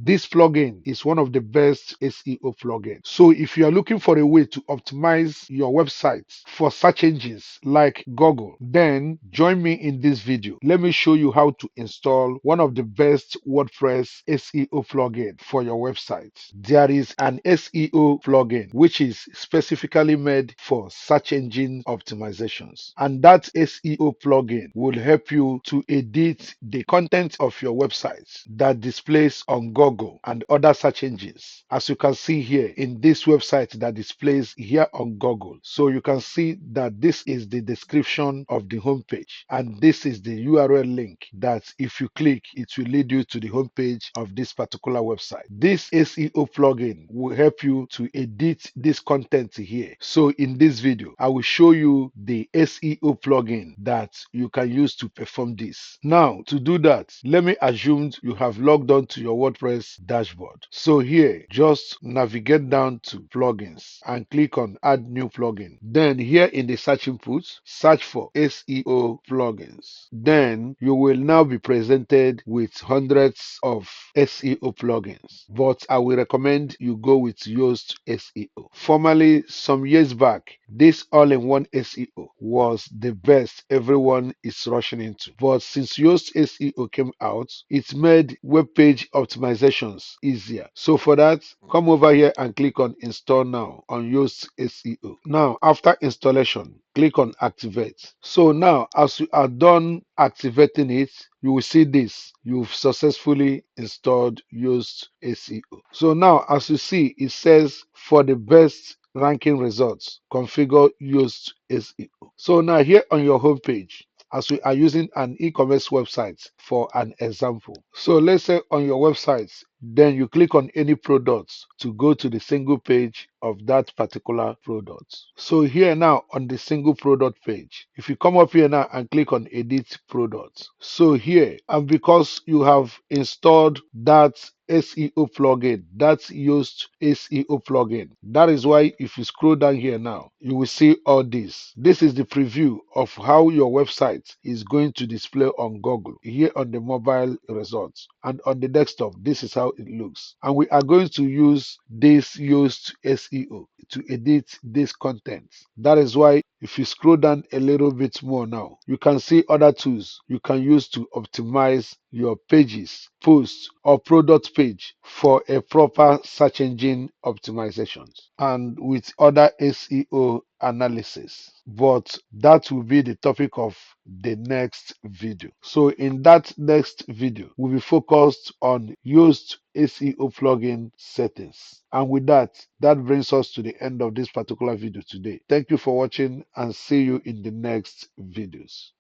This plugin is one of the best SEO plugins. So if you are looking for a way to optimize your website for search engines like Google, then join me in this video. Let me show you how to install one of the best WordPress SEO plugin for your website. There is an SEO plugin which is specifically made for search engine optimizations, and that SEO plugin will help you to edit the content of your website that displays on Google and other search engines, as you can see here in this website that displays here on Google. So you can see that this is the description of the homepage, and this is the URL link that if you click, it will lead you to the homepage of this particular website. This SEO plugin will help you to edit this content here. So in this video, I will show you the SEO plugin that you can use to perform this. Now, to do that, let me assume you have logged on to your WordPress dashboard. So here, just navigate down to plugins and click on add new plugin. Then here in the search input, search for SEO plugins. Then you will now be presented with hundreds of SEO plugins, but I will recommend you go with Yoast SEO. Formerly, some years back, this all-in-one SEO was the best everyone is rushing into. But since Yoast SEO came out, it made web page optimizations easier. So for that, come over here and click on install now on Yoast SEO. Now, after installation, click on activate. So now, as you are done activating it, you will see this. You've successfully installed Yoast SEO. So now, as you see, it says for the best ranking results, configure Yoast SEO. So now here on your home page, as we are using an e-commerce website for an example. So let's say on your website, then you click on any products to go to the single page of that particular product. So here now on the single product page, if you come up here now and click on edit products. So here, and because you have installed that SEO plugin, that's Yoast SEO plugin. That is why if you scroll down here now, you will see all this. This is the preview of how your website is going to display on Google here on the mobile results, and on the desktop, this is how it looks. And we are going to use this Yoast SEO to edit this content. That is why if you scroll down a little bit more now, you can see other tools you can use to optimize your pages, posts, or product page for a proper search engine optimizations and with other SEO analysis. But that will be the topic of the next video. So in that next video, we'll be focused on Yoast SEO plugin settings. And with that, that brings us to the end of this particular video today. Thank you for watching and see you in the next videos.